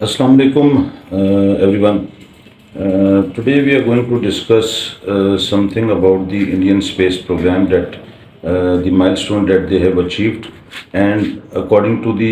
Assalamu alaikum, everyone. Today we are going to discuss something about the Indian space program, that the milestone that they have achieved, and according to the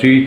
3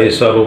ISRO,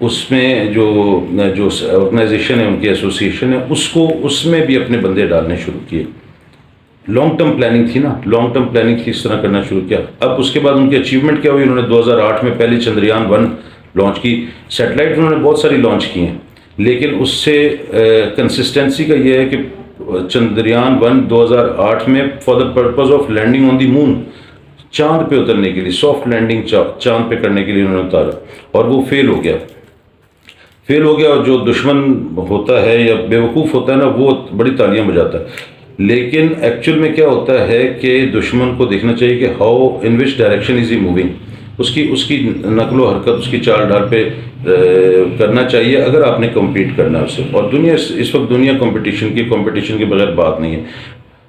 اس میں جو organization ہے ان کی association ہے اس میں بھی اپنے بندے ڈالنے شروع کیے. لانگ ٹرم پلاننگ تھی نا، لانگ ٹرم پلاننگ تھی، اس طرح کرنا شروع کیا. اب اس کے بعد ان کی اچیومنٹ کیا ہوئی، انہوں نے 2008 میں پہلی چندریان-1 لانچ کی. سیٹلائٹ انہوں نے بہت ساری لانچ کی ہیں، لیکن اس سے کنسسٹنسی کا یہ ہے کہ چندریان-1 2008 میں for the purpose of landing on the moon, چاند پہ اترنے کے لیے، سافٹ لینڈنگ چاند پہ کرنے کے لیے انہوں نے اتارا، اور وہ فیل ہو گیا. اور جو دشمن ہوتا ہے یا بیوقوف ہوتا ہے نا، وہ بڑی تالیاں بجاتا ہے. لیکن ایکچوئل میں کیا ہوتا ہے کہ دشمن کو دیکھنا چاہیے کہ how in which direction is he moving, اس کی نقل و حرکت، اس کی چال ڈال پہ کرنا چاہیے اگر آپ نے کمپیٹ کرنا ہے اس سے. اور دنیا اس وقت دنیا کمپٹیشن کے بغیر بات نہیں ہے.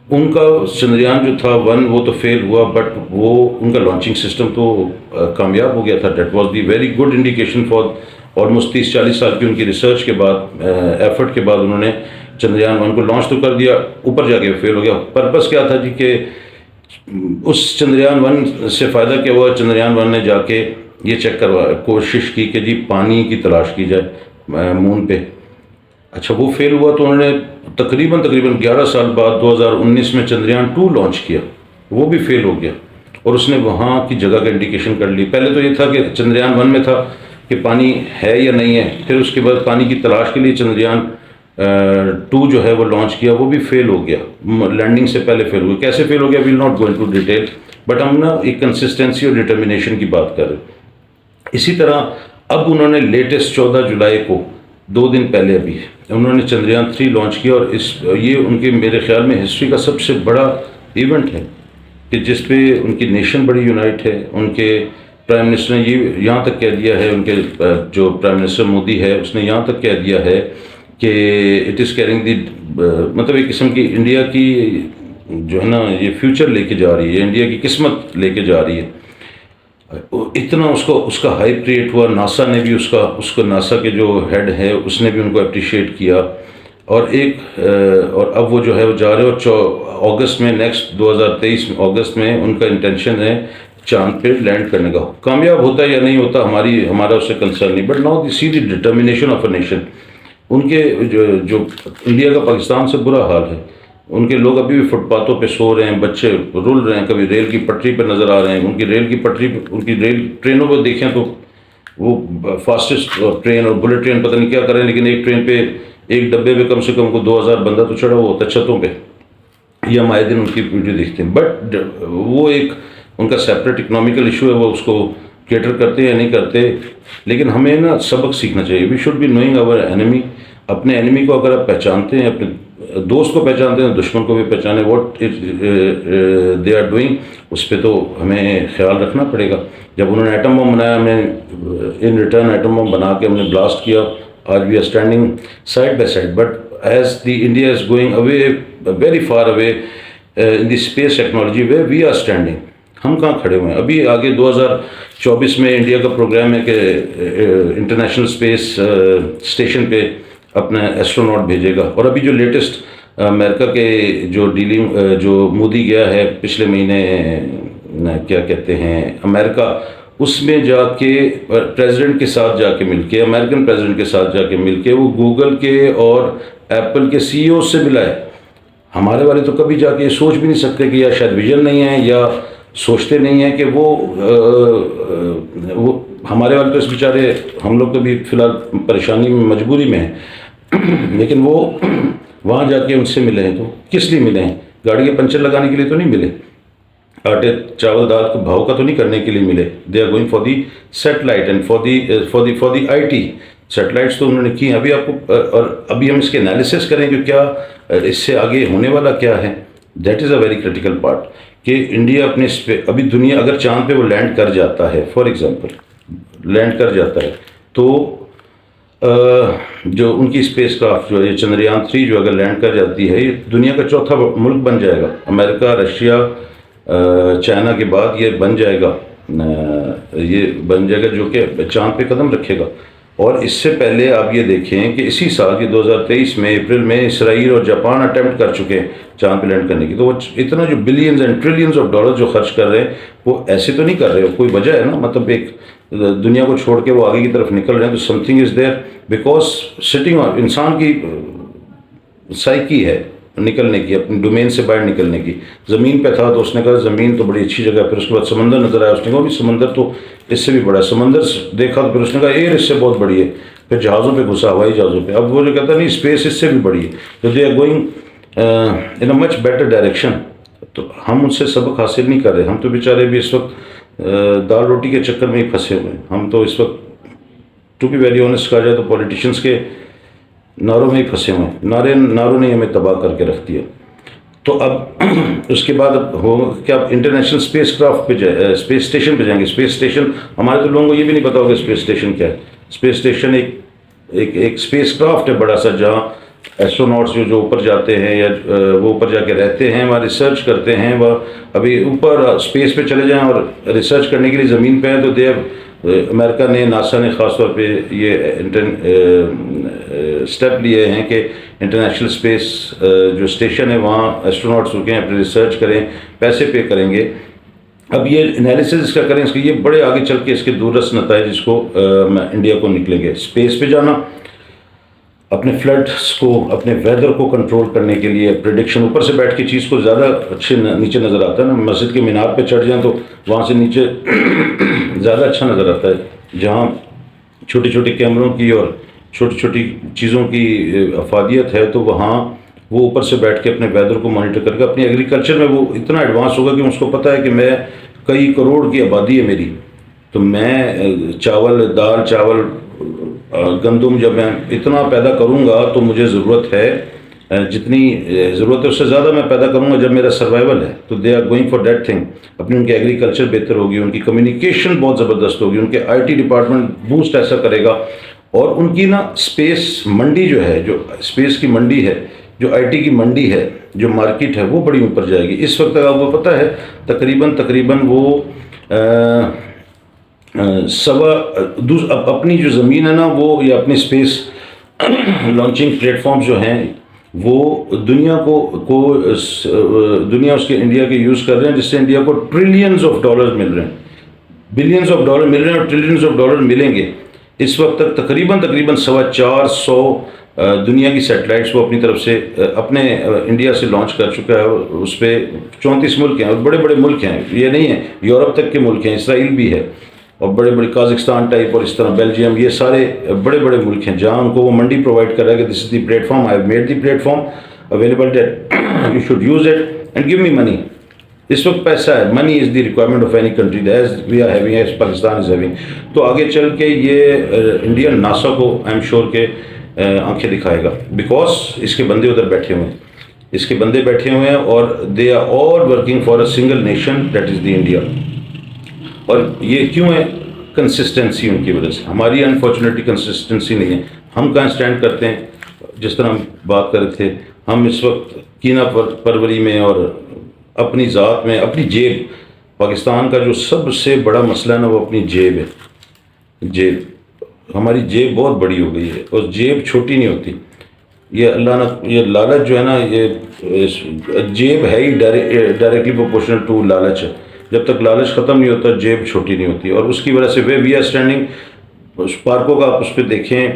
ان کا چندریان جو تھا 1 وہ تو فیل ہوا، بٹ وہ ان کا لانچنگ سسٹم تو کامیاب ہو گیا تھا. That was the very good indication for almost 30-40 سال کی ان کی ریسرچ کے بعد، ایفرٹ کے بعد انہوں نے چندریان-1 کو لانچ تو کر دیا، اوپر جا کے فیل ہو گیا. پرپس کیا تھا جی کہ اس چندریان-1 سے فائدہ کیا ہوا، چندریان-1 نے جا کے یہ چیک کوشش کی کہ جی پانی کی تلاش کی جائے مون پہ. اچھا وہ فیل ہوا تو انہوں نے تقریباً 11 سال بعد 2019 میں چندریان-2 لانچ کیا، وہ بھی فیل ہو گیا. اور اس نے وہاں کی جگہ کا انڈیکیشن کر لی. پہلے تو یہ تھا کہ چندریان-1 میں تھا کہ پانی ہے یا نہیں ہے، پھر اس کے بعد پانی کی تلاش کے لیے چندریان-2 جو ہے وہ لانچ کیا، وہ بھی فیل ہو گیا، لینڈنگ سے پہلے فیل ہو گیا. کیسے فیل ہو گیا، we'll not go into detail, but ہم نا ایک کنسسٹنسی اور ڈٹرمنیشن کی بات کر رہے ہیں. اسی طرح اب انہوں نے لیٹسٹ 14 جولائی کو 2 دن پہلے ابھی انہوں نے چندریان-3 لانچ کیا. اور یہ ان کے میرے خیال میں ہسٹری کا سب سے بڑا ایونٹ ہے کہ جس پہ ان کی نیشن بڑی یونائٹ ہے. ان کے پرائم منسٹر نے یہ یہاں تک کہہ دیا ہے، ان کے جو پرائم منسٹر مودی ہے اس نے یہاں تک کہہ دیا ہے کہ اٹ از کیرنگ دی، مطلب ایک قسم کی انڈیا کی جو ہے نا یہ فیوچر لے کے جا رہی ہے، انڈیا کی قسمت لے کے جا رہی ہے. اتنا اس کا ہائپ کریٹ ہوا. ناسا نے بھی اس کو ناسا کے جو ہیڈ ہے اس نے بھی ان کو اپریشیٹ کیا. اور اب وہ جو ہے وہ جا رہے ہیں. اور اگست میں نیکسٹ 2023 میں اگست میں ان کا انٹینشن ہے چاند پہ لینڈ کرنے کا. کامیاب ہوتا ہے یا نہیں ہوتا ہمارا اس سے کنسرن نہیں، but now the see the determination of a nation. ان کے جو انڈیا کا پاکستان سے برا حال ہے، ان کے لوگ ابھی بھی فٹ پاتھوں پہ سو رہے ہیں، بچے رول رہے ہیں، کبھی ریل کی پٹری پہ نظر آ رہے ہیں. ان کی ریل کی پٹری پہ، ان کی ٹرینوں پہ دیکھیں تو وہ فاسٹسٹ ٹرین اور بلٹ ٹرین پتہ نہیں کیا کریں، لیکن ایک ٹرین پہ ایک ڈبے پہ کم سے کم کو 2000 بندہ تو چڑھا ہوا ہوتا ہے چھتوں پہ. یہ ہم آئے دن ان کی ویڈیو دیکھتے ہیں. بٹ وہ ایک ان کا سیپریٹ اکنامیکل ایشو ہے، وہ اس کو کیٹر کرتے یا نہیں کرتے. لیکن ہمیں نا سبق سیکھنا چاہیے. We should be knowing our enemy. اپنے اینیمی کو اگر آپ پہچانتے ہیں، اپنے دوست کو پہچانتے ہیں، دشمن کو بھی پہچانے واٹ دے آر ڈوئنگ، اس پہ تو ہمیں خیال رکھنا پڑے گا. جب انہوں نے ایٹم بم بنایا، ہمیں ان ریٹرن ایٹم بم بنا کے ہم نے بلاسٹ کیا. آج we are standing side by side. But as the India is going away very far away in the space technology way we are standing, ہم کہاں کھڑے ہوئے ہیں. ابھی آگے 2024 میں انڈیا کا پروگرام ہے کہ انٹرنیشنل اسپیس اسٹیشن پہ اپنا ایسٹروناٹ بھیجے گا. اور ابھی جو لیٹسٹ امریکہ کے جو مودی گیا ہے پچھلے مہینے، کیا کہتے ہیں امریکہ، اس میں جا کے پریزیڈنٹ کے ساتھ جا کے مل کے، امریکن پریزیڈنٹ کے ساتھ جا کے مل کے وہ گوگل کے اور ایپل کے سی ای او سے ملا ہے. ہمارے والے تو کبھی جا کے یہ سوچ بھی نہیں سکتے کہ یا شاید ویژن نہیں ہے یا سوچتے نہیں ہیں کہ وہ ہمارے والے تو اس بیچارے، ہم لوگ تو بھی فی الحال پریشانی میں مجبوری میں ہیں. لیکن وہ وہاں جا کے ان سے ملے ہیں تو کس لیے ملے ہیں؟ گاڑی کے پنچر لگانے کے لیے تو نہیں ملے، آٹے چاول دال کے بھاؤ کا تو نہیں کرنے کے لیے ملے. They are going for the satellite and for the I T. Satellites تو انہوں نے کی ہیں. ابھی آپ کو، اور ابھی ہم اس کے انالیسس کریں کہ کیا اس سے آگے ہونے والا کیا ہے. That is a very critical part کہ انڈیا اپنے اس پہ، ابھی دنیا اگر چاند پہ وہ لینڈ کر جاتا ہے، فار ایگزامپل لینڈ کر جاتا ہے، تو جو ان کی اسپیس کرافٹ جو ہے چندریان-3 جو اگر لینڈ کر جاتی ہے، یہ دنیا کا چوتھا ملک بن جائے گا. امریکہ، رشیا، چائنا کے بعد یہ بن جائے گا جو کہ چاند پہ قدم رکھے گا. اور اس سے پہلے آپ یہ دیکھیں کہ اسی سال کے 2023 میں اپریل میں اسرائیل اور جاپان اٹیمپٹ کر چکے ہیں چاند پہ لینڈ کرنے کی. تو وہ اتنا جو billions and trillions of dollar جو خرچ کر رہے ہیں، وہ ایسے تو نہیں کر رہے، کوئی وجہ ہے نا. مطلب ایک دنیا کو چھوڑ کے وہ آگے کی طرف نکل رہے ہیں تو some thing is there, because sitting انسان کی سائیکی ہے نکلنے کی، اپنی ڈومین سے باہر نکلنے کی. زمین پہ تھا تو اس نے کہا زمین تو بڑی اچھی جگہ ہے، پھر اس کے بعد سمندر نظر آیا، اس نے کہا بھی سمندر تو اس سے بھی بڑا ہے، سمندر دیکھا تو پھر اس نے کہا ایئر اس سے بہت بڑی ہے، پھر جہازوں پہ گھسا، ہوائی جہازوں پہ. اب وہ جو کہتا ہے نہیں اسپیس اس سے بھی بڑی ہے، تو they are going in a much better direction. تو ہم ان سے سبق حاصل نہیں کر رہے، ہم تو بیچارے بھی اس وقت دال روٹی کے چکر میں ہی پھنسے ہوئے ہیں. ہم تو اس وقت ٹو بی ویری آنیسٹ کہا جائے تو پولیٹیشینس کے نعروں میں ہی پھنسے ہوئے ہیں. نعروں نے ہمیں تباہ کر کے رکھ دیا. تو اب اس کے بعد اب ہو کیا، انٹرنیشنل اسپیس کرافٹ پہ اسپیس اسٹیشن پہ جائیں گے. اسپیس اسٹیشن ہمارے تو لوگوں کو یہ بھی نہیں پتا ہوگا اسپیس اسٹیشن کیا ہے. اسپیس اسٹیشن ایک اسپیس کرافٹ ہے بڑا سا، جہاں ایسٹروناٹس جو اوپر جاتے ہیں یا وہ اوپر جا کے رہتے ہیں، وہاں ریسرچ کرتے ہیں. وہ ابھی اوپر اسپیس پہ چلے جائیں اور ریسرچ کرنے کے لیے زمین پہ ہیں تو امریکہ نے، ناسا نے خاص طور پہ یہ اسٹیپ لیے ہیں کہ انٹرنیشنل اسپیس جو اسٹیشن ہے وہاں ایسٹروناٹس رکیں، اپنے ریسرچ کریں، پیسے پے کریں گے. اب یہ انالیسز اس کا کریں، اس کے یہ بڑے آگے چل کے اس کے دوررس نتائج جس کو انڈیا کو نکلیں گے. اسپیس پہ جانا، اپنے فلڈس کو، اپنے ویدر کو کنٹرول کرنے کے لیے پریڈکشن، اوپر سے بیٹھ کے چیز کو زیادہ اچھے نیچے نظر آتا ہے نا. مسجد کے مینار پہ چڑھ جائیں تو وہاں سے نیچے زیادہ اچھا نظر آتا ہے. جہاں چھوٹی چھوٹی کیمروں کی اور چھوٹی چھوٹی چیزوں کی افادیت ہے تو وہاں وہ اوپر سے بیٹھ کے اپنے ویدر کو مانیٹر کر کے، اپنی ایگریکلچر میں وہ اتنا ایڈوانس ہوگا کہ اس کو پتہ ہے کہ میں کئی کروڑ کی آبادی ہے میری، تو میں دال چاول گندم جب میں اتنا پیدا کروں گا تو مجھے ضرورت ہے، جتنی ضرورت ہے اس سے زیادہ میں پیدا کروں گا جب میرا سروائیول ہے. تو they are going for that thing. اپنی ان کی ایگریکلچر بہتر ہوگی، ان کی کمیونیکیشن بہت زبردست ہوگی، ان کے آئی ٹی ڈپارٹمنٹ بوسٹ ایسا کرے گا. اور ان کی نا اسپیس منڈی جو ہے، جو اسپیس کی منڈی ہے، جو آئی ٹی کی منڈی ہے، جو مارکیٹ ہے، وہ بڑی اوپر جائے گی. اس وقت آپ کو پتہ ہے تقریباً وہ اپنی جو زمین ہے نا وہ، یا اپنی اسپیس لانچنگ پلیٹ فارم جو ہیں وہ دنیا دنیا اس کے انڈیا کے یوز کر رہے ہیں، جس سے انڈیا کو ٹریلینز آف ڈالر مل رہے ہیں، بلینز آف ڈالر مل رہے ہیں اور ٹریلینز آف ڈالر ملیں گے. اس وقت تک تقریباً 450 دنیا کی سیٹلائٹس وہ اپنی طرف سے اپنے انڈیا سے لانچ کر چکا ہے. اس پہ 34 ملک ہیں اور بڑے بڑے ملک ہیں، یہ نہیں ہیں یورپ تک کے ملک ہیں، اسرائیل بھی ہے اور بڑے بڑے قازقستان ٹائپ اور اس طرح بیلجیم، یہ سارے بڑے بڑے ملک ہیں جہاں ان کو وہ منڈی پرووائڈ کر رہا ہے کہ this is the platform, I have made the platform available that you should use it and give me money. اس وقت پیسہ ہے، money is the requirement of any country as we are having, as Pakistan is having. تو آگے چل کے یہ Indian NASA کو آئی ایم شیور کہ آنکھیں دکھائے گا، بیکاز اس کے بندے ادھر بیٹھے ہوئے ہیں، اس کے بندے بیٹھے ہوئے ہیں اور they are all working for a single nation that is the India. اور یہ کیوں ہے؟ کنسسٹنسی ان کی وجہ سے. ہماری انفارچونیٹلی کنسسٹنسی نہیں ہے. ہم کہاں اسٹینڈ کرتے ہیں؟ جس طرح ہم بات کر رہے تھے، ہم اس وقت کینہ پروری میں اور اپنی ذات میں، اپنی جیب، پاکستان کا جو سب سے بڑا مسئلہ ہے نا وہ اپنی جیب ہے. جیب، ہماری جیب بہت بڑی ہو گئی ہے اور جیب چھوٹی نہیں ہوتی. یہ اللہ نے، یہ لالچ جو ہے نا، یہ جیب ہے ہی ڈائریکٹلی پروپورشنل ٹو لالچ ہے. جب تک لالچ ختم نہیں ہوتا جیب چھوٹی نہیں ہوتی. اور اس کی وجہ سے وی آر اسٹینڈنگ، اس پارکوں کا آپ اس پہ دیکھیں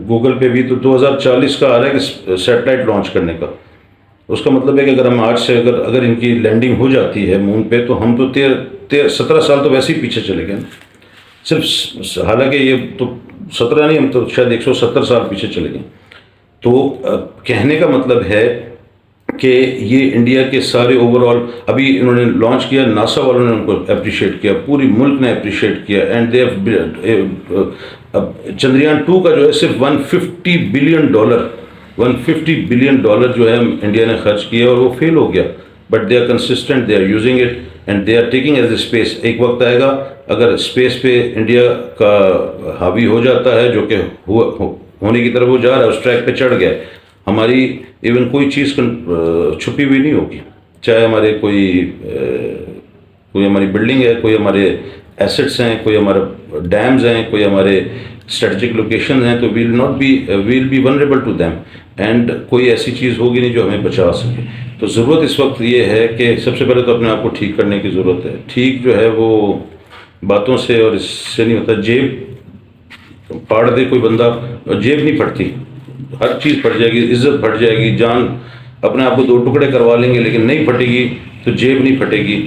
گوگل پہ بھی، تو 2040 کا آ رہا ہے کہ سیٹلائٹ لانچ کرنے کا. اس کا مطلب ہے کہ اگر ہم آج سے اگر ان کی لینڈنگ ہو جاتی ہے مون پہ تو ہم تو 17 سال تو ویسے ہی پیچھے چلے گئے صرف. حالانکہ یہ تو 17 نہیں، ہم تو شاید 170 سال پیچھے چلے گئے. تو کہنے کا مطلب ہے کہ یہ انڈیا کے سارے اوور آل، ابھی انہوں نے لانچ کیا، ناسا والوں نے ان کو اپریشیٹ کیا، پوری ملک نے اپریشیٹ کیا. اینڈ دے چندریان 2 کا جو ہے صرف $150 بلین جو ہے انڈیا نے خرچ کیا اور وہ فیل ہو گیا. But they are consistent, they are using it and they are taking as a space. ایک وقت آئے گا اگر اسپیس پہ انڈیا کا حاوی ہو جاتا ہے، جو کہ ہونے کی طرف وہ جا رہا ہے، اس ٹریک پہ چڑھ گیا، ہماری ایون کوئی چیز چھپی ہوئی نہیں ہوگی. چاہے ہمارے کوئی ہماری بلڈنگ ہے، کوئی ہمارے ایسٹس ہیں، کوئی ہمارے ڈیمز ہیں، کوئی ہمارے اسٹریٹجک لوکیشنز ہیں، تو we'll be vulnerable to them. And کوئی ایسی چیز ہوگی نہیں جو ہمیں بچا سکے. تو ضرورت اس وقت یہ ہے کہ سب سے پہلے تو اپنے آپ کو ٹھیک کرنے کی ضرورت ہے. ٹھیک جو ہے وہ باتوں سے اور اس سے نہیں ہوتا. جیب پھاڑ دے کوئی بندہ, جیب نہیں پھٹتی, ہر چیز پھٹ جائے گی, عزت پھٹ جائے گی, جان اپنے آپ کو دو ٹکڑے کروا لیں گے لیکن نہیں پھٹے گی تو جیب نہیں پھٹے گی.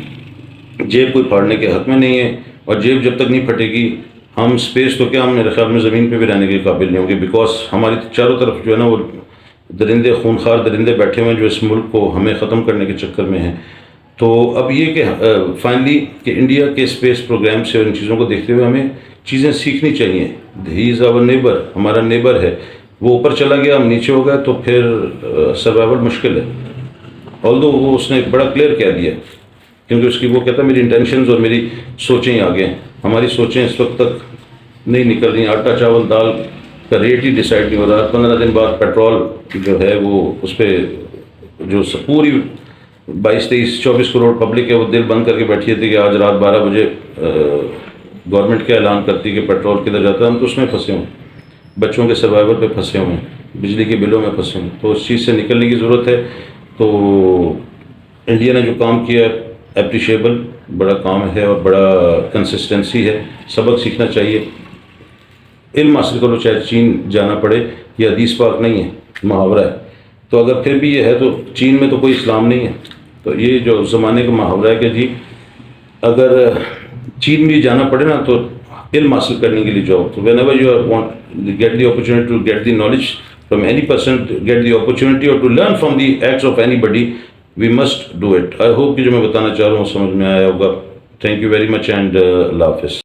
جیب کوئی پھاڑنے کے حق میں نہیں ہے, اور جیب جب تک نہیں پھٹے گی ہم اسپیس تو کیا, ہم میرے خیال میں زمین پہ بھی رہنے کے قابل نہیں ہوں گے, بیکاز ہماری چاروں طرف جو ہے نا وہ درندے, خونخوار درندے بیٹھے ہوئے ہیں جو اس ملک کو ہمیں ختم کرنے کے چکر میں ہیں. تو اب یہ کہ فائنلی کہ انڈیا کے اسپیس پروگرام سے اور ان چیزوں کو دیکھتے ہوئے ہمیں چیزیں سیکھنی چاہیے. ہی از آور نیبر, ہمارا نیبر ہے, وہ اوپر چلا گیا ہم نیچے ہو گئے تو پھر سروائیول مشکل ہے. آلدو وہ اس نے ایک بڑا کلیئر کہہ دیا, کیونکہ اس کی وہ کہتا ہے میری انٹینشنز اور میری سوچیں ہی آگے ہیں. ہماری سوچیں اس وقت تک نہیں نکل رہی. آٹا چاول دال کا ریٹ ہی ڈیسائیڈ نہیں ہو رہا. 15 دن بعد پیٹرول جو ہے وہ اس پہ جو پوری 22-23-24 کروڑ پبلک ہے وہ دل بند کر کے بیٹھی تھی کہ آج رات 12 بجے گورنمنٹ کیا اعلان کرتی کہ پیٹرول کدھر جاتا ہے. ہم تو اس میں پھنسے ہوئے, بچوں کے سروائیول پہ پھنسے ہوئے ہیں, بجلی کے بلوں میں پھنسے ہوئے. تو اس چیز سے نکلنے کی ضرورت ہے. تو انڈیا نے جو کام کیا ہے اپریشیبل, بڑا کام ہے اور بڑا کنسسٹنسی ہے. سبق سیکھنا چاہیے, علم حاصل کرو چاہے چین جانا پڑے. یہ حدیث پاک نہیں ہے, محاورہ ہے. تو اگر پھر بھی یہ ہے تو چین میں تو کوئی اسلام نہیں ہے, تو یہ جو زمانے کا محاورہ ہے کہ جی اگر چین بھی جانا پڑے نا تو علم حاصل کرنے کے لیے جاؤ. تو whenever you want get the opportunity to get the knowledge from any person, get the opportunity اور to learn from the acts of anybody, we must do it. I hope کہ جو میں بتانا چاہ رہا ہوں سمجھ میں آیا ہوگا. Thank you very much and اللہ حافظ.